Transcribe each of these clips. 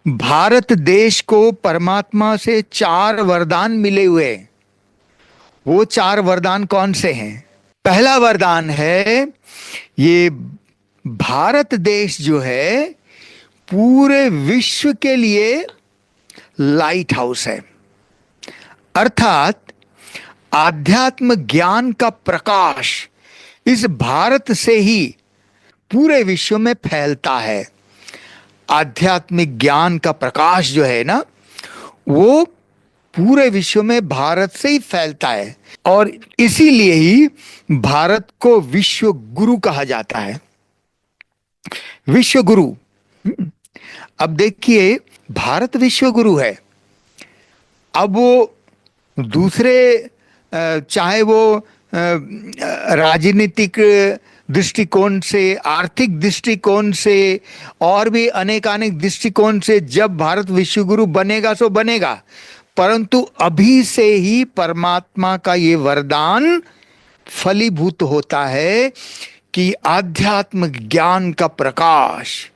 भारत देश को परमात्मा से 4 वरदान मिले हुए हैं। वो 4 वरदान कौन से हैं? पहला वरदान है, ये भारत देश जो है पूरे विश्व के लिए लाइट हाउस है। अर्थात आध्यात्म ज्ञान का प्रकाश इस भारत से ही पूरे विश्व में फैलता है। आध्यात्मिक ज्ञान का प्रकाश जो है ना, वो पूरे विश्व में भारत से ही फैलता है, और इसीलिए ही भारत को विश्व गुरु कहा जाता है। विश्व गुरु। अब देखिए, भारत विश्व गुरु है। अब वो दूसरे चाहे वो राजनीतिक दृष्टिकोण से, आर्थिक दृष्टिकोण से और भी अनेकानेक दृष्टिकोण से जब भारत विश्व गुरु बनेगा सो बनेगा, परंतु अभी से ही परमात्मा का ये वरदान फलीभूत होता है कि आध्यात्म ज्ञान का प्रकाश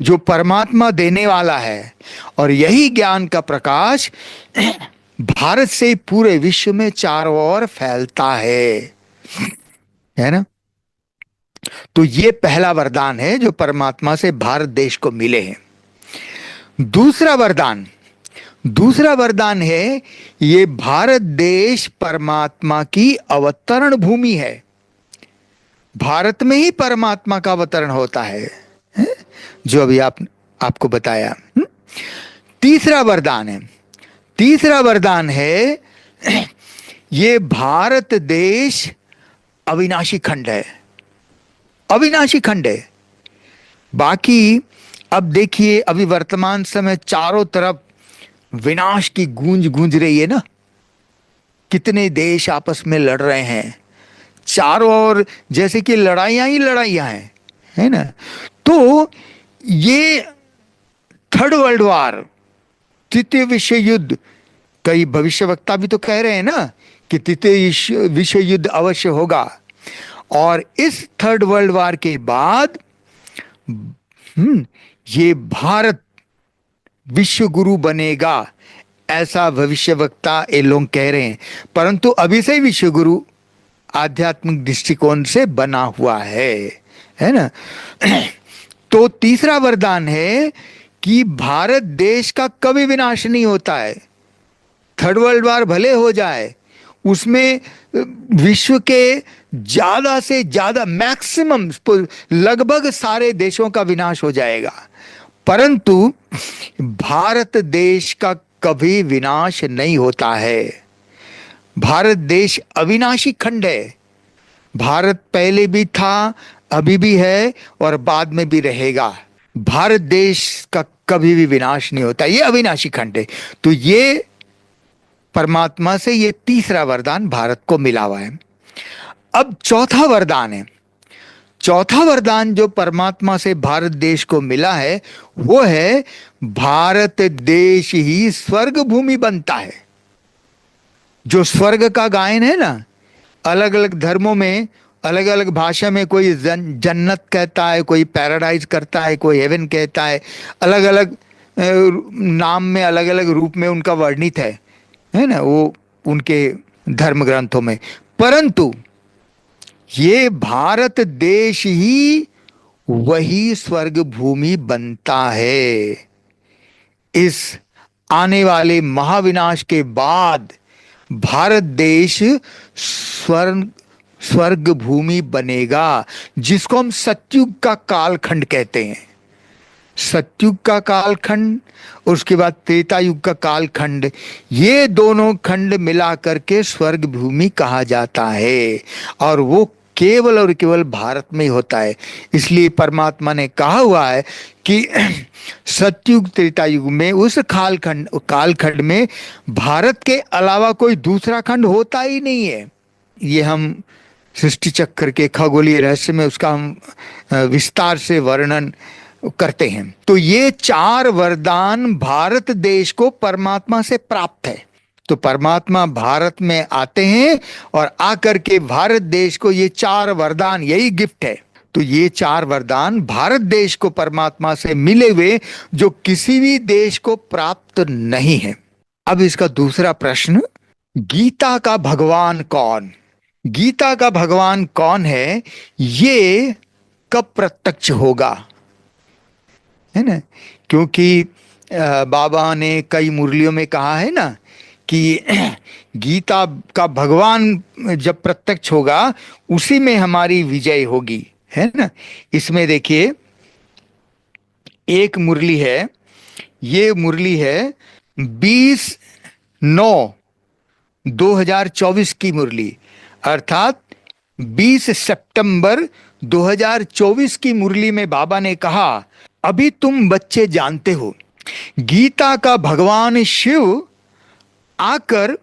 जो परमात्मा देने वाला है, और यही ज्ञान का प्रकाश भारत से पूरे विश्व में चारों ओर फैलता है ना। तो ये पहला वरदान है जो परमात्मा से भारत देश को मिले हैं। दूसरा वरदान है, ये भारत देश परमात्मा की अवतरण भूमि है। भारत में ही परमात्मा का अवतरण होता है, जो अभी आपको बताया। तीसरा वरदान है, ये भारत देश अविनाशी खंड है। बाकी अब देखिए, अभी वर्तमान समय चारों तरफ विनाश की गूंज रही है ना। कितने देश आपस में लड़ रहे हैं चारों ओर, जैसे कि लड़ाइयां ही लड़ाइयां हैं, है ना। तो ये थर्ड वर्ल्ड वार, तृतीय विश्व युद्ध, कई भविष्यवक्ता भी तो कह रहे हैं ना कि तृतीय विश्व युद्ध अवश्य होगा, और इस थर्ड वर्ल्ड वार के बाद ये भारत विश्व गुरु बनेगा, ऐसा भविष्यवक्ता ये लोग कह रहे हैं। परंतु अभी से विश्व गुरु आध्यात्मिक दृष्टिकोण से बना हुआ है ना। तो तीसरा वरदान है कि भारत देश का कभी विनाश नहीं होता है। थर्ड वर्ल्ड वार भले हो जाए, उसमें विश्व के ज्यादा से ज्यादा मैक्सिमम लगभग सारे देशों का विनाश हो जाएगा, परंतु भारत देश का कभी विनाश नहीं होता है। भारत देश अविनाशी खंड है। भारत पहले भी था, अभी भी है, और बाद में भी रहेगा। भारत देश का कभी भी विनाश नहीं होता, ये अविनाशी खंड है। तो ये परमात्मा से ये तीसरा वरदान भारत को मिला हुआ है। अब चौथा वरदान जो परमात्मा से भारत देश को मिला है, वो है भारत देश ही स्वर्ग भूमि बनता है। जो स्वर्ग का गायन है ना, अलग अलग धर्मों में अलग अलग भाषा में कोई जन्नत कहता है, कोई पैराडाइज करता है, कोई हेवन कहता है, अलग अलग नाम में, अलग अलग रूप में उनका वर्णित है ना, वो उनके धर्म ग्रंथों में। परंतु ये भारत देश ही वही स्वर्ग भूमि बनता है। इस आने वाले महाविनाश के बाद भारत देश स्वर्ग भूमि बनेगा, जिसको हम सतयुग का कालखंड कहते हैं। सतयुग का कालखंड, उसके बाद त्रेता युग का कालखंड, ये दोनों खंड मिलाकर के स्वर्ग भूमि कहा जाता है, और वो केवल और केवल भारत में ही होता है। इसलिए परमात्मा ने कहा हुआ है कि सतयुग त्रेता युग में उस कालखंड में भारत के अलावा कोई दूसरा खंड होता ही नहीं है। ये हम सृष्टि चक्र के खगोलीय रहस्य में उसका हम विस्तार से वर्णन करते हैं। तो ये 4 वरदान भारत देश को परमात्मा से प्राप्त है। तो परमात्मा भारत में आते हैं और आकर के भारत देश को ये 4 वरदान, यही गिफ्ट है। तो ये 4 वरदान भारत देश को परमात्मा से मिले हुए, जो किसी भी देश को प्राप्त नहीं है। अब इसका दूसरा प्रश्न, गीता का भगवान कौन? गीता का भगवान कौन है, ये कब प्रत्यक्ष होगा, है ना? क्योंकि बाबा ने कई मुरलियों में कहा है ना कि गीता का भगवान जब प्रत्यक्ष होगा उसी में हमारी विजय होगी, है ना? इसमें देखिए एक मुरली है, ये मुरली है 20/9/2024 की मुरली, अर्थात 20 सितंबर 2024 की मुरली में बाबा ने कहा, अभी तुम बच्चे जानते हो गीता का भगवान शिव आकर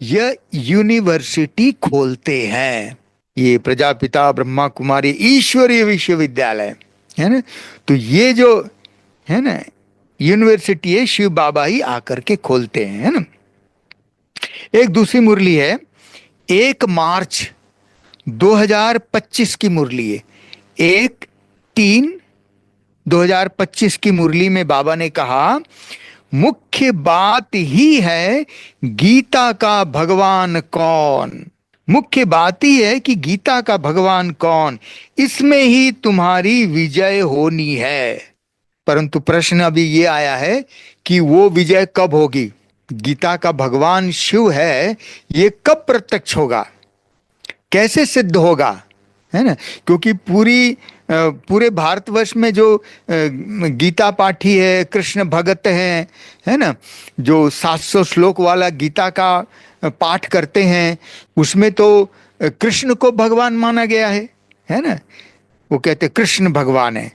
यह यूनिवर्सिटी खोलते हैं, ये प्रजापिता ब्रह्मा कुमारी ईश्वरीय विश्वविद्यालय, है ना? तो ये जो है ना यूनिवर्सिटी है, शिव बाबा ही आकर के खोलते हैं, है ना? एक दूसरी मुरली है 1 मार्च 2025 की मुरली है, 1/3/2025 की मुरली में बाबा ने कहा, मुख्य बात ही है गीता का भगवान कौन। मुख्य बात ही है कि गीता का भगवान कौन, इसमें ही तुम्हारी विजय होनी है। परंतु प्रश्न अभी ये आया है कि वो विजय कब होगी? गीता का भगवान शिव है, ये कब प्रत्यक्ष होगा, कैसे सिद्ध होगा, है ना? क्योंकि पूरे भारतवर्ष में जो गीता पाठी है, कृष्ण भगत हैं, है ना, जो 700 श्लोक वाला गीता का पाठ करते हैं, उसमें तो कृष्ण को भगवान माना गया है ना? वो कहते कृष्ण भगवान है,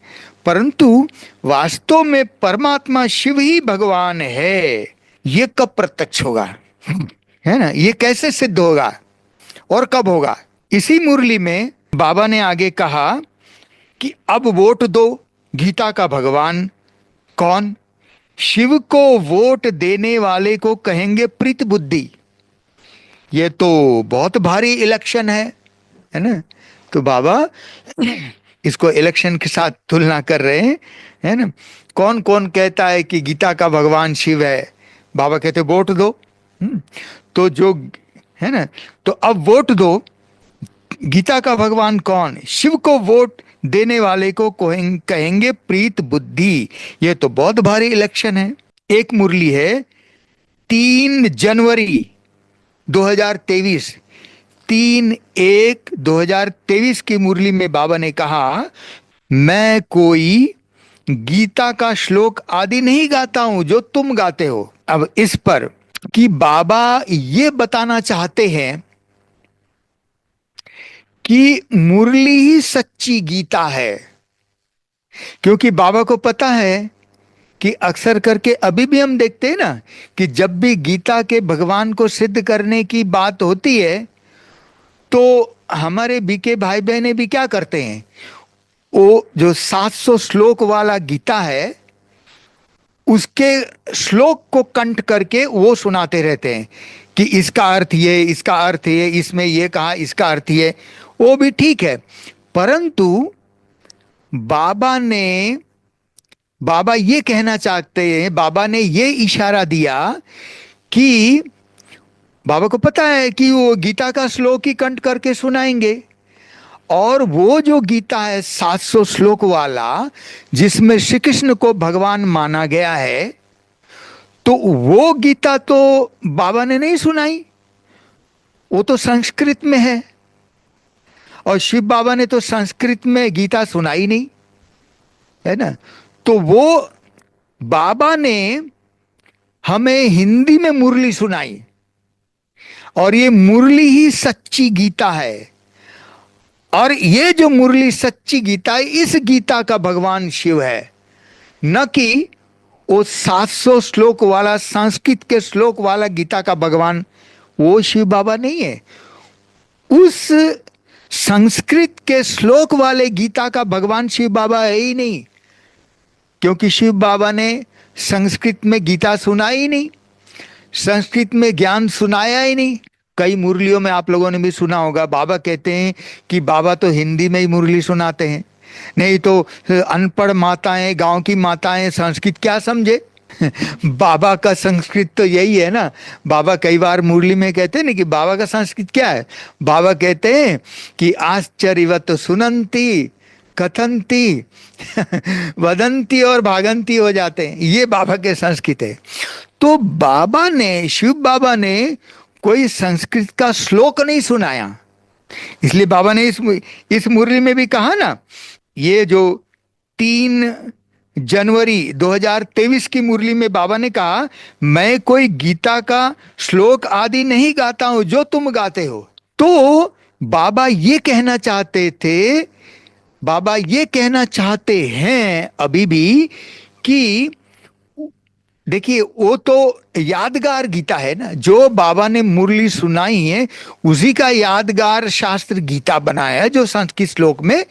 परंतु वास्तव में परमात्मा शिव ही भगवान है। ये कब प्रत्यक्ष होगा, है ना? ये कैसे सिद्ध होगा और कब होगा? इसी मुरली में बाबा ने आगे कहा कि अब वोट दो, गीता का भगवान कौन? शिव को वोट देने वाले को कहेंगे प्रीत बुद्धि। ये तो बहुत भारी इलेक्शन है ना? तो बाबा इसको इलेक्शन के साथ तुलना कर रहे हैं, है ना? कौन कौन कहता है कि गीता का भगवान शिव है? बाबा कहते वोट दो। तो जो है ना, तो अब वोट दो, गीता का भगवान कौन? शिव को वोट देने वाले को कहेंगे प्रीत बुद्धि। ये तो बहुत भारी इलेक्शन है। एक मुरली है 3 जनवरी 2023, 3/1/2023 की मुरली में बाबा ने कहा, मैं कोई गीता का श्लोक आदि नहीं गाता हूं जो तुम गाते हो। अब इस पर कि बाबा ये बताना चाहते हैं कि मुरली ही सच्ची गीता है, क्योंकि बाबा को पता है कि अक्सर करके अभी भी हम देखते हैं ना कि जब भी गीता के भगवान को सिद्ध करने की बात होती है तो हमारे बीके भाई बहने भी क्या करते हैं, वो जो 700 श्लोक वाला गीता है उसके श्लोक को कंठ करके वो सुनाते रहते हैं कि इसका अर्थ ये, इसका अर्थ ये, इसमें ये कहा, इसका अर्थ ये। वो भी ठीक है, परंतु बाबा ये कहना चाहते हैं, बाबा ने ये इशारा दिया कि बाबा को पता है कि वो गीता का श्लोक ही कंठ करके सुनाएंगे, और वो जो गीता है 700 श्लोक वाला जिसमें श्री कृष्ण को भगवान माना गया है, तो वो गीता तो बाबा ने नहीं सुनाई, वो तो संस्कृत में है, और शिव बाबा ने तो संस्कृत में गीता सुनाई नहीं, है ना? तो वो बाबा ने हमें हिंदी में मुरली सुनाई, और ये मुरली ही सच्ची गीता है। और ये जो मुरली सच्ची गीता है, इस गीता का भगवान शिव है, न कि वो 700 श्लोक वाला संस्कृत के श्लोक वाला गीता का भगवान वो शिव बाबा नहीं है। उस संस्कृत के श्लोक वाले गीता का भगवान शिव बाबा है ही नहीं, क्योंकि शिव बाबा ने संस्कृत में गीता सुनाई ही नहीं, संस्कृत में ज्ञान सुनाया ही नहीं। कई मुरलियों में आप लोगों ने भी सुना होगा, बाबा कहते हैं कि बाबा तो हिंदी में ही मुरली सुनाते हैं, नहीं तो अनपढ़ माताएं, गांव की माताएं संस्कृत क्या समझे। बाबा का संस्कृत तो यही है ना। बाबा कई बार मुरली में कहते हैं ना कि बाबा का संस्कृत क्या है। बाबा कहते हैं कि आश्चर्यवत सुनंती कथंती वदंती और भागंती हो जाते हैं, ये बाबा के संस्कृत है। तो बाबा ने, शिव बाबा ने कोई संस्कृत का श्लोक नहीं सुनाया, इसलिए बाबा ने इस मुरली में भी कहा ना, ये जो 3 जनवरी 2023 की मुरली में बाबा ने कहा, मैं कोई गीता का श्लोक आदि नहीं गाता हूं जो तुम गाते हो। तो बाबा ये कहना चाहते थे, बाबा ये कहना चाहते हैं अभी भी कि देखिए वो तो यादगार गीता है ना, जो बाबा ने मुरली सुनाई है उसी का यादगार शास्त्र गीता बनाया है, जो संस्कृत श्लोक में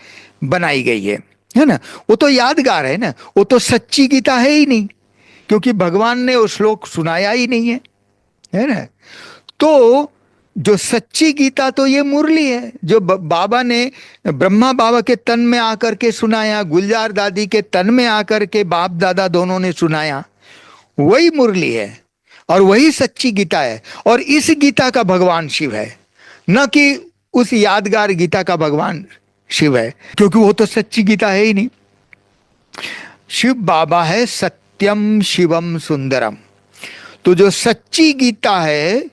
बनाई गई है ना। वो तो यादगार है ना, वो तो सच्ची गीता है ही नहीं, क्योंकि भगवान ने वो श्लोक सुनाया ही नहीं है ना। तो जो सच्ची गीता तो ये मुरली है, जो बाबा ने ब्रह्मा बाबा के तन में आकर के सुनाया, गुलजार दादी के तन में आकर के बाप दादा दोनों ने सुनाया, वही मुरली है और वही सच्ची गीता है। और इस गीता का भगवान शिव है, न कि उस यादगार गीता का भगवान शिव है, क्योंकि वो तो सच्ची गीता है ही नहीं। शिव बाबा है सत्यम शिवम सुंदरम। तो जो सच्ची गीता है,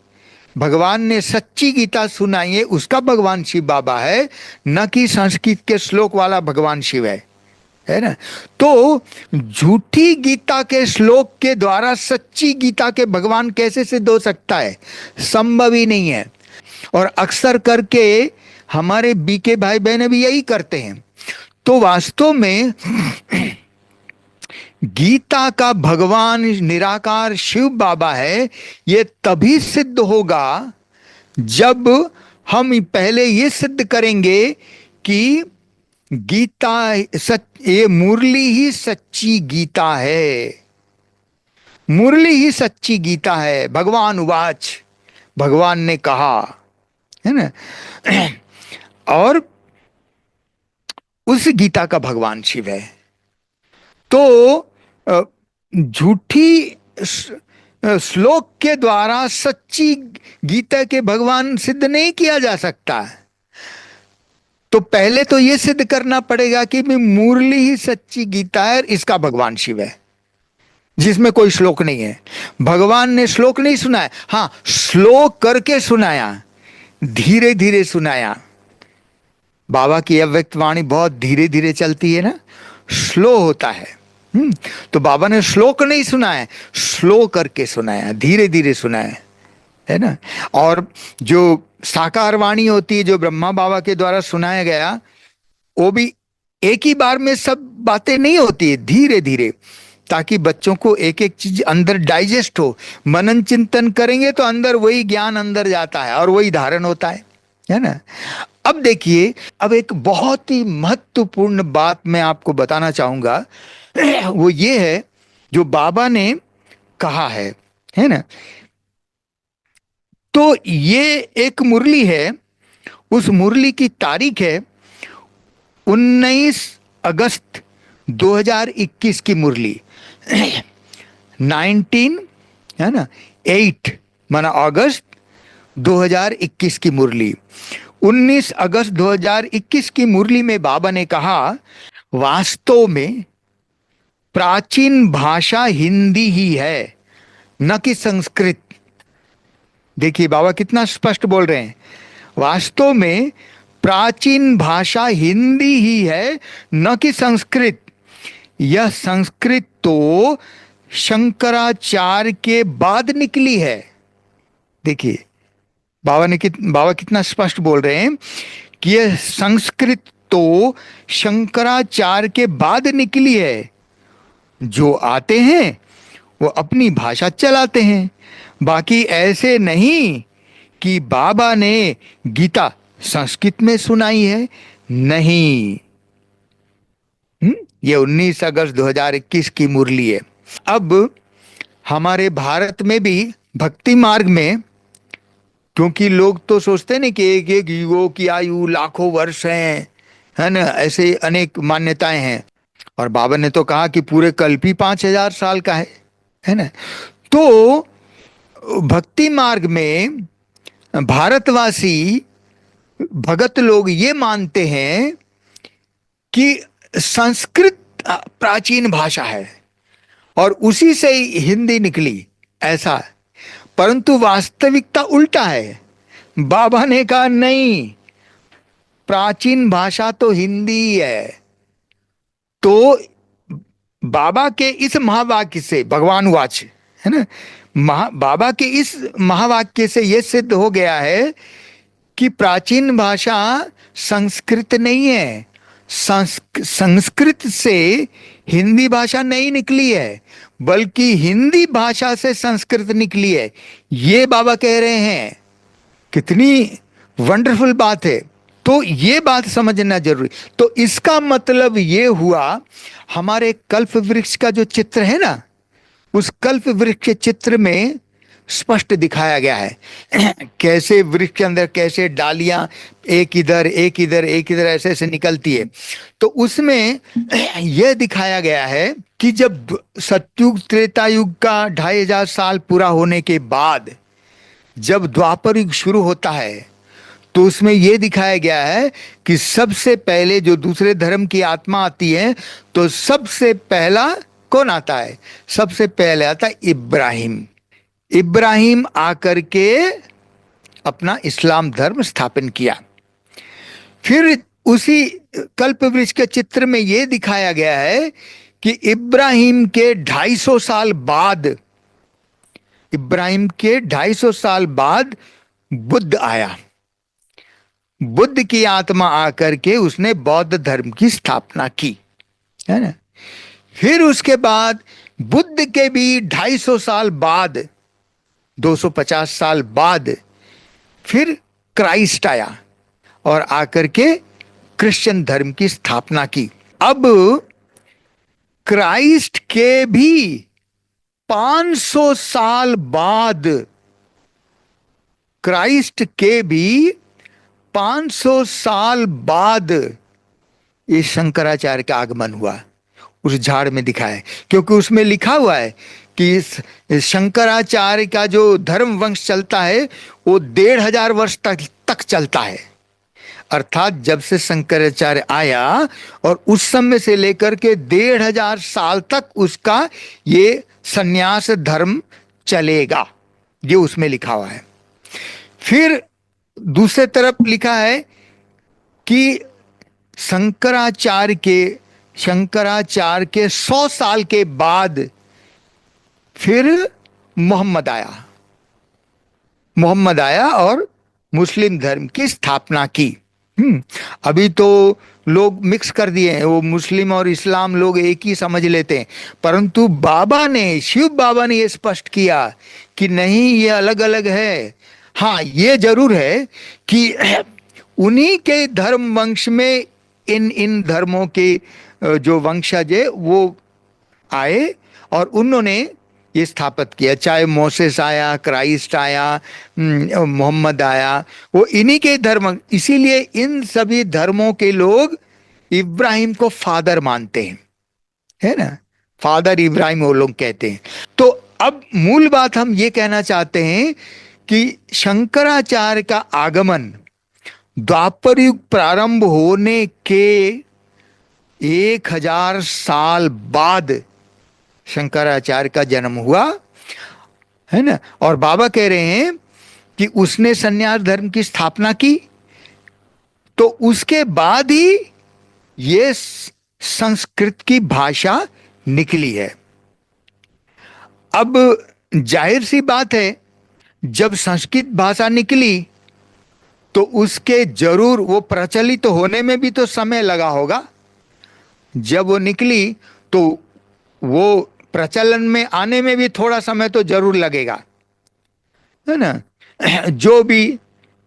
भगवान ने सच्ची गीता सुनाई है, उसका भगवान शिव बाबा है, न कि संस्कृत के श्लोक वाला भगवान शिव है ना। तो झूठी गीता के श्लोक के द्वारा सच्ची गीता के भगवान कैसे सिद्ध हो सकता है, संभव ही नहीं है। और अक्सर करके हमारे बीके भाई बहन भी यही करते हैं। तो वास्तव में गीता का भगवान निराकार शिव बाबा है, ये तभी सिद्ध होगा जब हम पहले ये सिद्ध करेंगे कि गीता ये मुरली ही सच्ची गीता है, मुरली ही सच्ची गीता है। भगवान उवाच, भगवान ने कहा, है ना। और उस गीता का भगवान शिव है। तो झूठी श्लोक के द्वारा सच्ची गीता के भगवान सिद्ध नहीं किया जा सकता। तो पहले तो यह सिद्ध करना पड़ेगा कि मुरली ही सच्ची गीता है, इसका भगवान शिव है, जिसमें कोई श्लोक नहीं है। भगवान ने श्लोक नहीं सुनाया, हाँ श्लोक करके सुनाया, धीरे धीरे सुनाया। बाबा की अव्यक्त वाणी बहुत धीरे धीरे चलती है ना, स्लो होता है। तो बाबा ने श्लोक नहीं सुनाया, स्लो करके सुनाया, धीरे धीरे सुनाया, है ना। और जो साकार वाणी होती है, जो ब्रह्मा बाबा के द्वारा सुनाया गया, वो भी एक ही बार में सब बातें नहीं होती है, धीरे धीरे, ताकि बच्चों को एक एक चीज अंदर डाइजेस्ट हो। मनन चिंतन करेंगे तो अंदर वही ज्ञान अंदर जाता है और वही धारण होता है ना। अब देखिए, अब एक बहुत ही महत्वपूर्ण बात मैं आपको बताना चाहूंगा, वो ये है जो बाबा ने कहा है ना। तो ये एक मुरली है, उस मुरली की तारीख है 19 अगस्त 2021 की मुरली। 19 है ना 8 माना अगस्त 2021 की मुरली। 19 अगस्त 2021 की मुरली में बाबा ने कहा, वास्तव में प्राचीन भाषा हिंदी ही है, न कि संस्कृत। देखिए बाबा कितना स्पष्ट बोल रहे हैं, वास्तव में प्राचीन भाषा हिंदी ही है, न कि संस्कृत। यह संस्कृत तो शंकराचार्य के बाद निकली है। देखिए बाबा कितना स्पष्ट बोल रहे हैं कि यह संस्कृत तो शंकराचार्य के बाद निकली है। जो आते हैं वो अपनी भाषा चलाते हैं, बाकी ऐसे नहीं कि बाबा ने गीता संस्कृत में सुनाई है, नहीं। ये 19 अगस्त 2021 की मुरली है। अब हमारे भारत में भी भक्ति मार्ग में क्योंकि लोग तो सोचते नहीं कि एक एक युगों की आयु लाखों वर्ष है ना, ऐसे अनेक मान्यताएं हैं। और बाबा ने तो कहा कि पूरे कल्प ही 5,000 साल का है ना। तो भक्ति मार्ग में भारतवासी भगत लोग ये मानते हैं कि संस्कृत प्राचीन भाषा है और उसी से ही हिंदी निकली, ऐसा है। परंतु वास्तविकता उल्टा है। बाबा ने कहा नहीं, प्राचीन भाषा तो हिंदी ही है। तो बाबा के इस महावाक्य से, भगवान वाच है ना, बाबा के इस महावाक्य से यह सिद्ध हो गया है कि प्राचीन भाषा संस्कृत नहीं है। संस्कृत से हिंदी भाषा नहीं निकली है, बल्कि हिंदी भाषा से संस्कृत निकली है। ये बाबा कह रहे हैं। कितनी वंडरफुल बात है। तो ये बात समझना जरूरी। तो इसका मतलब ये हुआ, हमारे कल्प वृक्ष का जो चित्र है ना, उस कल्प वृक्ष के चित्र में स्पष्ट दिखाया गया है कैसे वृक्ष के अंदर कैसे डालियां एक इधर एक इधर एक इधर ऐसे ऐसे निकलती है। तो उसमें यह दिखाया गया है कि जब सतयुग त्रेता युग का 2500 साल पूरा होने के बाद जब द्वापर युग शुरू होता है, तो उसमें यह दिखाया गया है कि सबसे पहले जो दूसरे धर्म की आत्मा आती है, तो सबसे पहला कौन आता है? सबसे पहले आता है इब्राहिम। इब्राहिम आकर के अपना इस्लाम धर्म स्थापन किया। फिर उसी कल्प वृक्ष के चित्र में यह दिखाया गया है कि इब्राहिम के 250 साल बाद, इब्राहिम के 250 साल बाद बुद्ध आया। बुद्ध की आत्मा आकर के उसने बौद्ध धर्म की स्थापना की, है ना। फिर उसके बाद बुद्ध के भी 250 साल बाद, 250 साल बाद फिर क्राइस्ट आया और आकर के क्रिश्चियन धर्म की स्थापना की। अब क्राइस्ट के भी 500 साल बाद, क्राइस्ट के भी 500 साल बाद ये शंकराचार्य का आगमन हुआ। उस झाड़ में दिखा है, क्योंकि उसमें लिखा हुआ है कि शंकराचार्य का जो धर्म वंश चलता है वो 1500 वर्ष तक चलता है। अर्थात जब से शंकराचार्य आया और उस समय से लेकर के 1500 साल तक उसका ये संन्यास धर्म चलेगा, ये उसमें लिखा हुआ है। फिर दूसरे तरफ लिखा है कि शंकराचार्य के 100 साल के बाद फिर मोहम्मद आया और मुस्लिम धर्म की स्थापना की। अभी तो लोग मिक्स कर दिए हैं, वो मुस्लिम और इस्लाम लोग एक ही समझ लेते हैं। परंतु बाबा ने, शिव बाबा ने ये स्पष्ट किया कि नहीं, ये अलग अलग है। हाँ, ये जरूर है कि उन्हीं के धर्म वंश में इन धर्मों के जो वंशज है वो आए और उन्होंने ये स्थापित किया। चाहे मोसेस आया, क्राइस्ट आया, मोहम्मद आया, वो इन्हीं के धर्म। इसीलिए इन सभी धर्मों के लोग इब्राहिम को फादर मानते हैं, है ना। फादर इब्राहिम वो लोग कहते हैं। तो अब मूल बात हम ये कहना चाहते हैं कि शंकराचार्य का आगमन द्वापर युग प्रारंभ होने के 1000 साल बाद शंकराचार्य का जन्म हुआ, है ना। और बाबा कह रहे हैं कि उसने संन्यास धर्म की स्थापना की, तो उसके बाद ही ये संस्कृत की भाषा निकली है। अब जाहिर सी बात है, जब संस्कृत भाषा निकली तो उसके जरूर वो प्रचलित होने में भी तो समय लगा होगा। जब वो निकली तो वो प्रचलन में आने में भी थोड़ा समय तो जरूर लगेगा, है ना। जो भी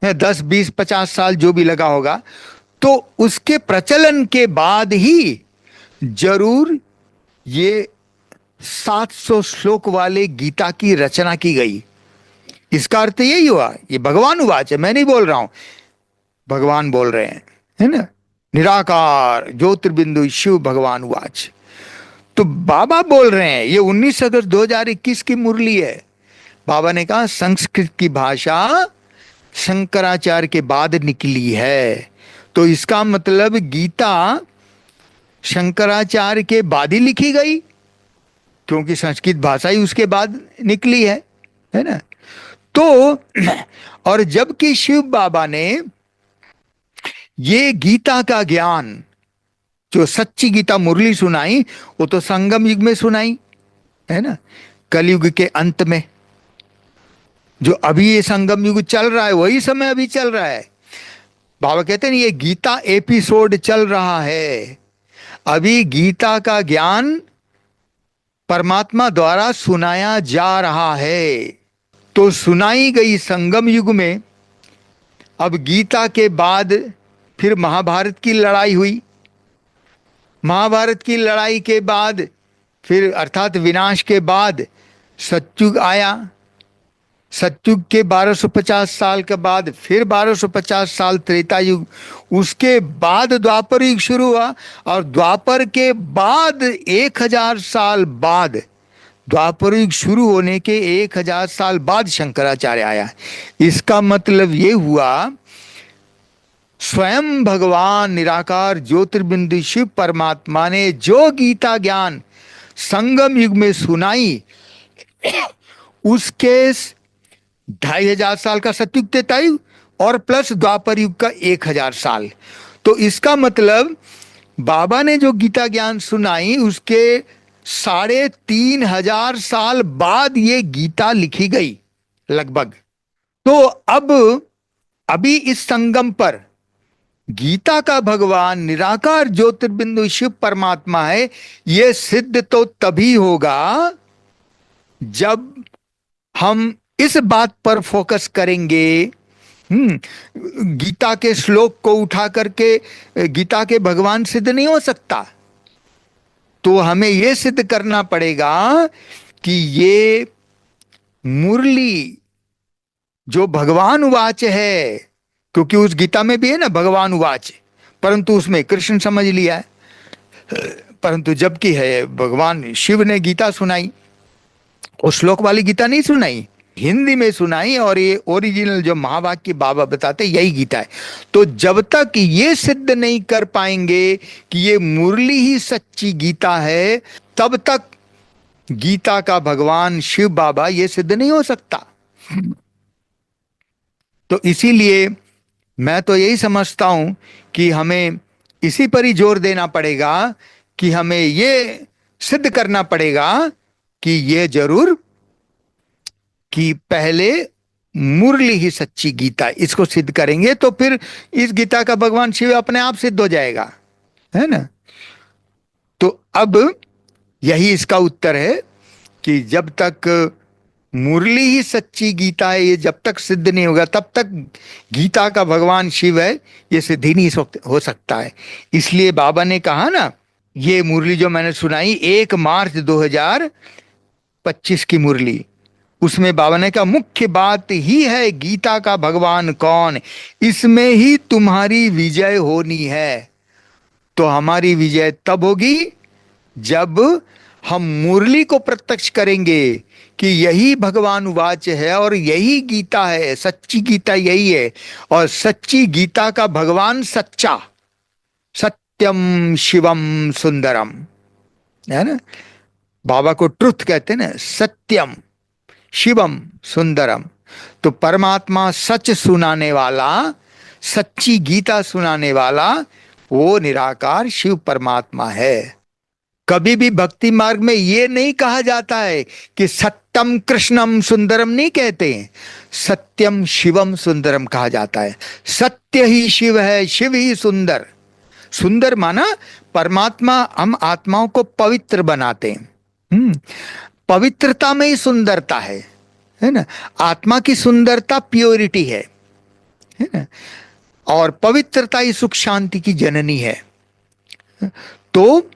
10, 20, 50 साल जो भी लगा होगा, तो उसके प्रचलन के बाद ही जरूर ये 700 श्लोक वाले गीता की रचना की गई। इसका अर्थ यही हुआ, ये भगवान उवाच है, मैं नहीं बोल रहा हूं, भगवान बोल रहे हैं, है ना। निराकार ज्योतिर्बिंदु शिव भगवान उवाच। तो बाबा बोल रहे हैं, ये 19 अगस्त 2021 की मुरली है। बाबा ने कहा संस्कृत की भाषा शंकराचार्य के बाद निकली है, तो इसका मतलब गीता शंकराचार्य के बाद ही लिखी गई, क्योंकि संस्कृत भाषा ही उसके बाद निकली है ना। तो और जबकि शिव बाबा ने ये गीता का ज्ञान, जो सच्ची गीता मुरली सुनाई, वो तो संगम युग में सुनाई, है ना, कलयुग के अंत में। जो अभी ये संगम युग चल रहा है वही समय अभी चल रहा है। बाबा कहते हैं ये गीता एपिसोड चल रहा है, अभी गीता का ज्ञान परमात्मा द्वारा सुनाया जा रहा है। तो सुनाई गई संगम युग में, अब गीता के बाद फिर महाभारत की लड़ाई हुई, महाभारत की लड़ाई के बाद फिर अर्थात विनाश के बाद सतयुग आया, सतयुग के 1250 साल के बाद फिर 1250 साल त्रेता युग, उसके बाद द्वापर युग शुरू हुआ, और द्वापर के बाद 1000 साल बाद, द्वापर युग शुरू होने के 1000 साल बाद शंकराचार्य आया। इसका मतलब ये हुआ स्वयं भगवान निराकार ज्योतिर्बिंदु शिव परमात्मा ने जो गीता ज्ञान संगम युग में सुनाई, उसके 2500 साल का सतयुग त्रेता युग और प्लस द्वापर युग का 1000 साल। तो इसका मतलब बाबा ने जो गीता ज्ञान सुनाई उसके 3500 साल बाद ये गीता लिखी गई लगभग। तो अब अभी इस संगम पर गीता का भगवान निराकार ज्योतिर्बिंदु शिव परमात्मा है, यह सिद्ध तो तभी होगा जब हम इस बात पर फोकस करेंगे। गीता के श्लोक को उठा करके गीता के भगवान सिद्ध नहीं हो सकता, तो हमें यह सिद्ध करना पड़ेगा कि ये मुरली जो भगवान उवाच है, क्योंकि उस गीता में भी है ना भगवान उवाच, परंतु उसमें कृष्ण समझ लिया है, परंतु जबकि है भगवान शिव ने गीता सुनाई, और श्लोक वाली गीता नहीं सुनाई, हिंदी में सुनाई, और ये ओरिजिनल जो महावाक्य बाबा बताते यही गीता है। तो जब तक ये सिद्ध नहीं कर पाएंगे कि ये मुरली ही सच्ची गीता है, तब तक गीता का भगवान शिव बाबा ये सिद्ध नहीं हो सकता। तो इसीलिए मैं तो यही समझता हूं कि हमें इसी पर ही जोर देना पड़ेगा कि हमें ये सिद्ध करना पड़ेगा कि ये जरूर कि पहले मुरली ही सच्ची गीता, इसको सिद्ध करेंगे तो फिर इस गीता का भगवान शिव अपने आप सिद्ध हो जाएगा, है ना। तो अब यही इसका उत्तर है कि जब तक मुरली ही सच्ची गीता है, ये जब तक सिद्ध नहीं होगा तब तक गीता का भगवान शिव है ये सिद्ध ही नहीं हो सकता है। इसलिए बाबा ने कहा ना, ये मुरली जो मैंने सुनाई 1 मार्च 2025 की मुरली, उसमें बाबा ने कहा मुख्य बात ही है गीता का भगवान कौन, इसमें ही तुम्हारी विजय होनी है। तो हमारी विजय तब होगी जब हम मुरली को प्रत्यक्ष करेंगे कि यही भगवान उवाच है और यही गीता है, सच्ची गीता यही है, और सच्ची गीता का भगवान सच्चा, सत्यम शिवम सुंदरम, है ना। बाबा को ट्रुथ कहते हैं ना, सत्यम शिवम सुंदरम। तो परमात्मा सच सुनाने वाला, सच्ची गीता सुनाने वाला, वो निराकार शिव परमात्मा है। कभी भी भक्ति मार्ग में ये नहीं कहा जाता है कि सत्यम कृष्णम सुंदरम नहीं कहते हैं, सत्यम शिवम सुंदरम कहा जाता है। सत्य ही शिव है, शिव ही सुंदर। सुंदर माना परमात्मा हम आत्माओं को पवित्र बनाते हैं, पवित्रता में ही सुंदरता है ना। आत्मा की सुंदरता प्योरिटी है ना, और पवित्रता ही सुख शांति की जननी है। तो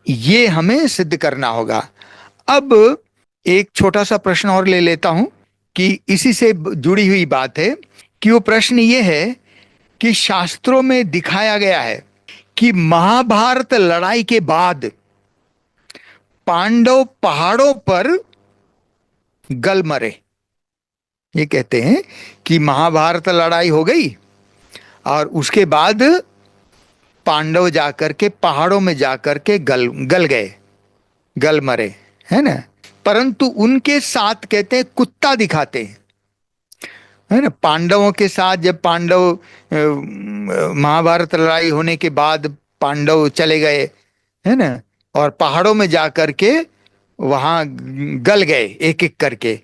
ये हमें सिद्ध करना होगा। अब एक छोटा सा प्रश्न और ले लेता हूं कि इसी से जुड़ी हुई बात है कि वो प्रश्न ये है कि शास्त्रों में दिखाया गया है कि महाभारत लड़ाई के बाद पांडव पहाड़ों पर गल मरे। ये कहते हैं कि महाभारत लड़ाई हो गई और उसके बाद पांडव जाकर के पहाड़ों में जाकर के गल गल गए, गल मरे, है ना। परंतु उनके साथ कहते हैं कुत्ता दिखाते हैं, है ना। पांडवों के साथ जब पांडव महाभारत लड़ाई होने के बाद पांडव चले गए, है ना, और पहाड़ों में जाकर के वहां गल गए एक एक करके,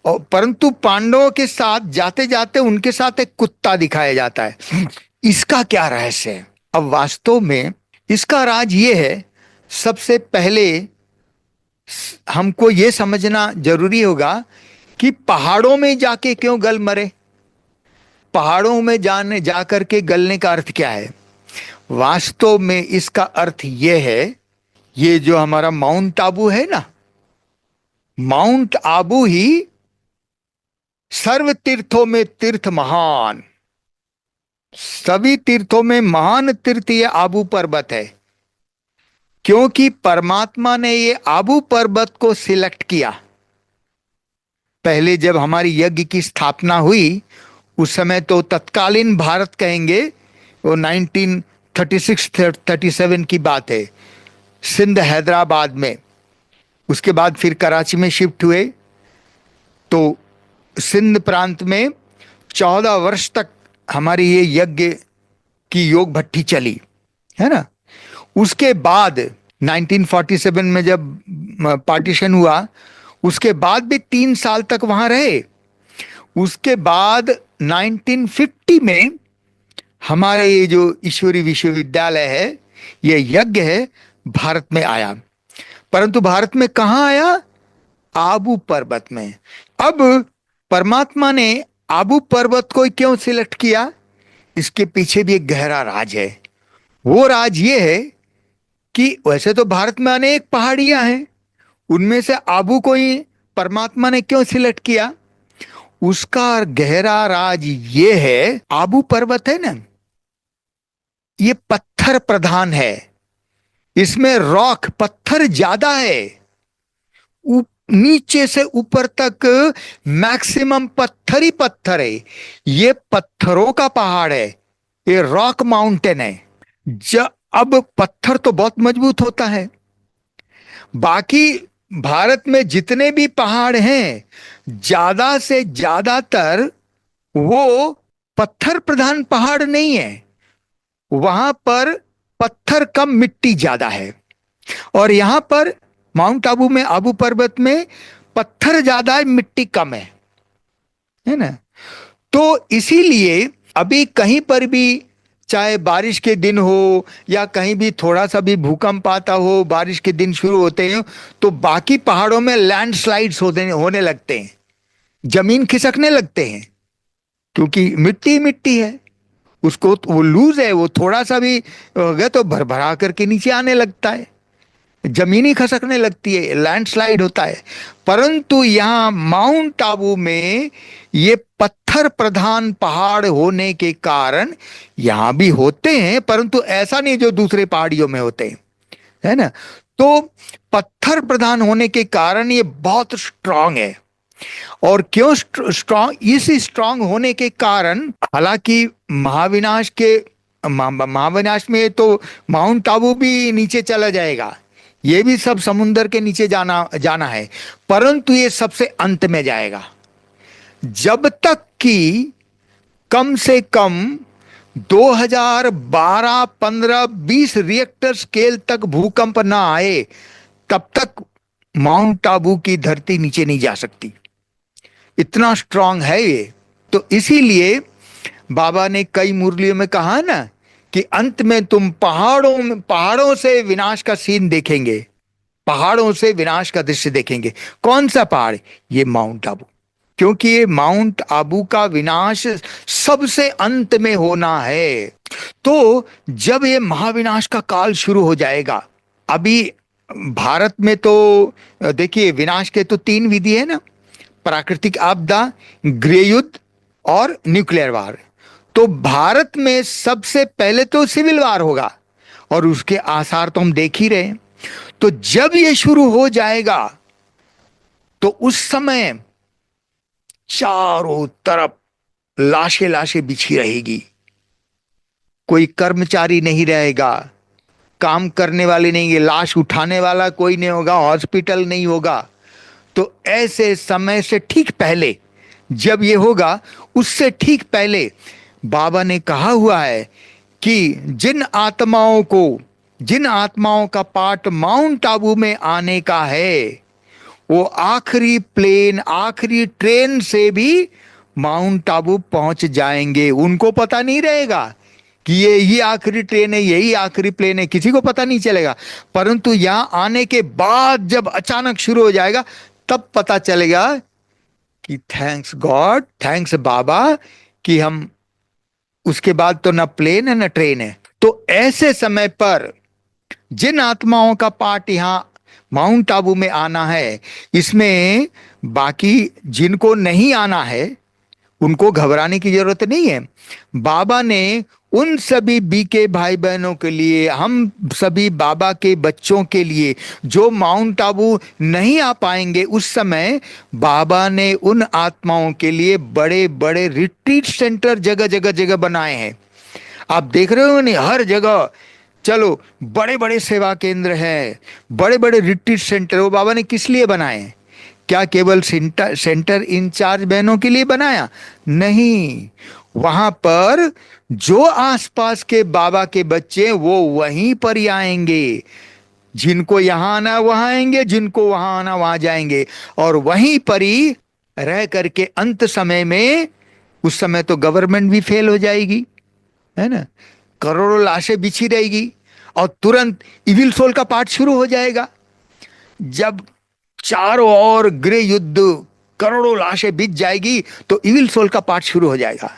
और परंतु पांडवों के साथ जाते जाते उनके साथ एक कुत्ता दिखाया जाता है। इसका क्या रहस्य है? अब वास्तव में इसका राज ये है, सबसे पहले हमको ये समझना जरूरी होगा कि पहाड़ों में जाके क्यों गल मरे, पहाड़ों में जाने जाकर के गलने का अर्थ क्या है। वास्तव में इसका अर्थ यह है, ये जो हमारा माउंट आबू है ना, माउंट आबू ही सर्व तीर्थों में तीर्थ महान, सभी तीर्थों में महान तीर्थ ये आबू पर्वत है, क्योंकि परमात्मा ने ये आबू पर्वत को सिलेक्ट किया। पहले जब हमारी यज्ञ की स्थापना हुई उस समय तो तत्कालीन भारत कहेंगे, वो 1936-37 की बात है, सिंध हैदराबाद में। उसके बाद फिर कराची में शिफ्ट हुए, तो सिंध प्रांत में 14 वर्ष तक हमारी ये यज्ञ की योग भट्टी चली, है ना। उसके बाद 1947 में जब पार्टीशन हुआ, उसके बाद भी 3 साल तक वहां रहे। उसके बाद 1950 में हमारे ये जो ईश्वरी विश्वविद्यालय है, ये यज्ञ है, भारत में आया। परंतु भारत में कहां आया? आबू पर्वत में। अब परमात्मा ने आबू पर्वत को क्यों सिलेक्ट किया? इसके पीछे भी एक गहरा राज है। वो राज ये है कि वैसे तो भारत में अनेक पहाड़ियां हैं, उनमें से आबू को ही परमात्मा ने क्यों सिलेक्ट किया? उसका गहरा राज ये है, आबू पर्वत है ना, ये पत्थर प्रधान है, इसमें रॉक पत्थर ज्यादा है, नीचे से ऊपर तक मैक्सिमम पत्थर ही पत्थर है। ये पत्थरों का पहाड़ है, ये रॉक माउंटेन है। अब पत्थर तो बहुत मजबूत होता है, बाकी भारत में जितने भी पहाड़ हैं ज्यादा से ज्यादातर वो पत्थर प्रधान पहाड़ नहीं है, वहां पर पत्थर कम मिट्टी ज्यादा है। और यहां पर माउंट आबू में, आबू पर्वत में पत्थर ज्यादा है, मिट्टी कम है ना। तो इसीलिए अभी कहीं पर भी, चाहे बारिश के दिन हो या कहीं भी थोड़ा सा भी भूकंप आता हो, बारिश के दिन शुरू होते हैं, तो बाकी पहाड़ों में लैंडस्लाइड्स होने लगते हैं, जमीन खिसकने लगते हैं, क्योंकि मिट्टी मिट्टी है, उसको वो लूज है, वो थोड़ा सा भी हो गया तो भरभरा करके नीचे आने लगता है, जमीन ही खसकने लगती है, लैंडस्लाइड होता है। परंतु यहाँ माउंट आबू में ये पत्थर प्रधान पहाड़ होने के कारण यहां भी होते हैं, परंतु ऐसा नहीं जो दूसरे पहाड़ियों में होते हैं, है ना। तो पत्थर प्रधान होने के कारण ये बहुत स्ट्रांग है। और क्यों स्ट्रांग? इस स्ट्रांग होने के कारण, हालांकि महाविनाश में तो माउंट आबू भी नीचे चला जाएगा, ये भी सब समुन्दर के नीचे जाना है, परंतु ये सबसे अंत में जाएगा। जब तक कि कम से कम 2012, 15, 20 रिएक्टर स्केल तक भूकंप ना आए, तब तक माउंट आबू की धरती नीचे नहीं जा सकती, इतना स्ट्रांग है ये। तो इसीलिए बाबा ने कई मुरलियों में कहा ना कि अंत में तुम पहाड़ों से विनाश का सीन देखेंगे, पहाड़ों से विनाश का दृश्य देखेंगे। कौन सा पहाड़? ये माउंट आबू, क्योंकि ये माउंट आबू का विनाश सबसे अंत में होना है। तो जब ये महाविनाश का काल शुरू हो जाएगा, अभी भारत में तो देखिए विनाश के तो 3 विधि है ना। प्राकृतिक आपदा, गृह युद्ध और न्यूक्लियर वार। तो भारत में सबसे पहले तो सिविल वार होगा और उसके आसार तो हम देख ही रहे हैं। तो जब ये शुरू हो जाएगा तो उस समय चारों तरफ लाशें लाशें बिछी रहेगी, कोई कर्मचारी नहीं रहेगा, काम करने वाले नहीं, लाश उठाने वाला कोई नहीं होगा, हॉस्पिटल नहीं होगा। तो ऐसे समय से ठीक पहले जब ये होगा, उससे ठीक पहले बाबा ने कहा हुआ है कि जिन आत्माओं का पार्ट माउंट आबू में आने का है, वो आखिरी प्लेन, आखिरी ट्रेन से भी माउंट आबू पहुंच जाएंगे। उनको पता नहीं रहेगा कि ये आखिरी ट्रेन है, यही आखिरी प्लेन है, किसी को पता नहीं चलेगा। परंतु यहां आने के बाद जब अचानक शुरू हो जाएगा, तब पता चलेगा कि थैंक्स गॉड, थैंक्स बाबा, कि हम उसके बाद तो ना प्लेन है ना ट्रेन है। तो ऐसे समय पर जिन आत्माओं का पार्ट यहां माउंट आबू में आना है, इसमें बाकी जिनको नहीं आना है उनको घबराने की जरूरत नहीं है। बाबा ने उन सभी बीके भाई बहनों के लिए, हम सभी बाबा के बच्चों के लिए जो माउंट आबू नहीं आ पाएंगे, उस समय बाबा ने उन आत्माओं के लिए बड़े बड़े रिट्रीट सेंटर जगह जगह जगह बनाए हैं। आप देख रहे हो नहीं, हर जगह चलो बड़े बड़े सेवा केंद्र हैं, बड़े बड़े रिट्रीट सेंटर। वो बाबा ने किस लिए बनाए? क्या केवल सेंटर इंचार्ज बहनों के लिए बनाया? नहीं, वहां पर जो आसपास के बाबा के बच्चे वो वहीं पर ही आएंगे। जिनको यहां आना वहां आएंगे, जिनको वहां आना वहां जाएंगे, और वहीं पर ही रह करके अंत समय में, उस समय तो गवर्नमेंट भी फेल हो जाएगी, है ना, करोड़ों लाशें बिछी रहेगी, और तुरंत इविल सोल का पाठ शुरू हो जाएगा। जब चारों ओर गृह युद्ध, करोड़ों लाशें बिछ जाएगी, तो इविल सोल का पाठ शुरू हो जाएगा।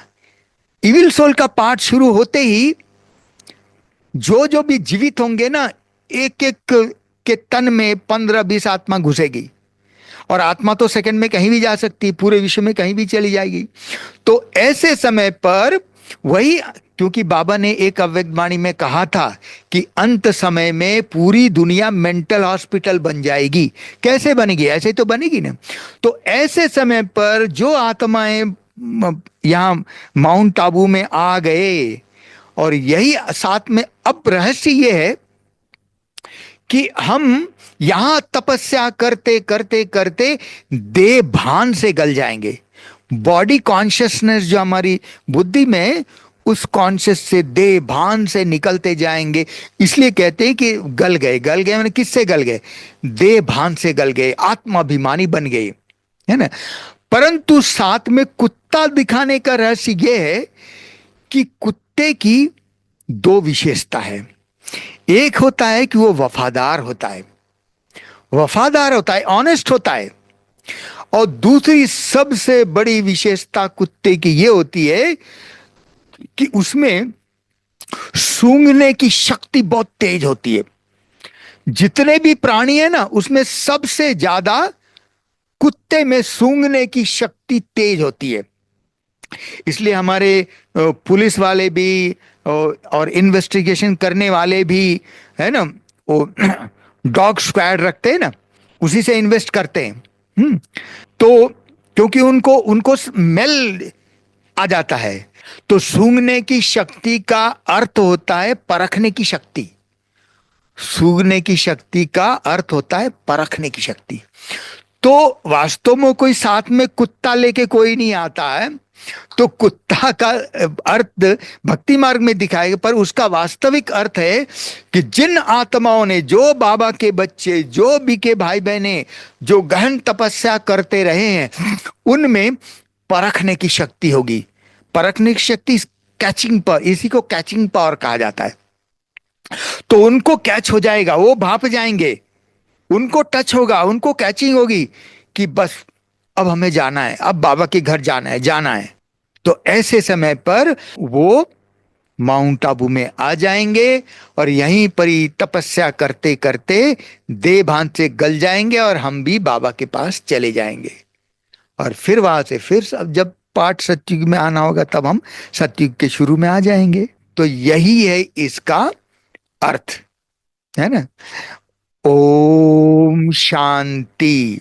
इविल सोल का पाठ शुरू होते ही जो जो भी जीवित होंगे ना, एक एक के तन में 15-20 आत्मा घुसेगी, और आत्मा तो सेकंड में कहीं भी जा सकती है, पूरे विश्व में कहीं भी चली जाएगी। तो ऐसे समय पर वही, क्योंकि बाबा ने एक अव्यक्तवाणी में कहा था कि अंत समय में पूरी दुनिया मेंटल हॉस्पिटल बन जाएगी। कैसे बनेगी? ऐसे तो बनेगी ना। तो ऐसे समय पर जो आत्माएं यहां माउंट आबू में आ गए, और यही साथ में अब रहस्य ये है कि हम यहां तपस्या करते करते करते देह भान से गल जाएंगे। बॉडी कॉन्शियसनेस जो हमारी बुद्धि में, उस कॉन्शियस से देह भान से निकलते जाएंगे। इसलिए कहते हैं कि गल गए। गल गए मैंने किससे गल गए? देह भान से गल गए, आत्माभिमानी बन गए, है ना। परंतु साथ में कुत्ता दिखाने का रहस्य यह है कि कुत्ते की दो विशेषता है। एक होता है कि वो वफादार होता है, ऑनेस्ट होता है, और दूसरी सबसे बड़ी विशेषता कुत्ते की ये होती है कि उसमें सूंघने की शक्ति बहुत तेज होती है। जितने भी प्राणी है ना, उसमें सबसे ज्यादा कुत्ते में सूंघने की शक्ति तेज होती है। इसलिए हमारे पुलिस वाले भी और इन्वेस्टिगेशन करने वाले भी, है ना, वो डॉग स्क्वाड रखते हैं ना, उसी से इन्वेस्ट करते हैं। तो क्योंकि उनको स्मेल आ जाता है। तो सूंघने की शक्ति का अर्थ होता है परखने की शक्ति। सूंघने की शक्ति का अर्थ होता है परखने की शक्ति। तो वास्तव में कोई साथ में कुत्ता लेके कोई नहीं आता है, तो कुत्ता का अर्थ भक्ति मार्ग में दिखाएगा, पर उसका वास्तविक अर्थ है कि जिन आत्माओं ने, जो बाबा के बच्चे, जो भी के भाई बहने जो गहन तपस्या करते रहे हैं, उनमें परखने की शक्ति होगी। परखने की शक्ति, कैचिंग पावर, इसी को कैचिंग पावर कहा जाता है। तो उनको कैच हो जाएगा, वो भाप जाएंगे, उनको टच होगा, उनको कैचिंग होगी कि बस अब हमें जाना है, अब बाबा के घर जाना है। तो ऐसे समय पर वो माउंट आबू में आ जाएंगे, और यहीं पर ही तपस्या करते करते देह भान से गल जाएंगे, और हम भी बाबा के पास चले जाएंगे। और फिर वहां से फिर जब पाठ सतयुग में आना होगा तब हम सतयुग के शुरू में आ जाएंगे। तो यही है इसका अर्थ, है ना। ओम शांति।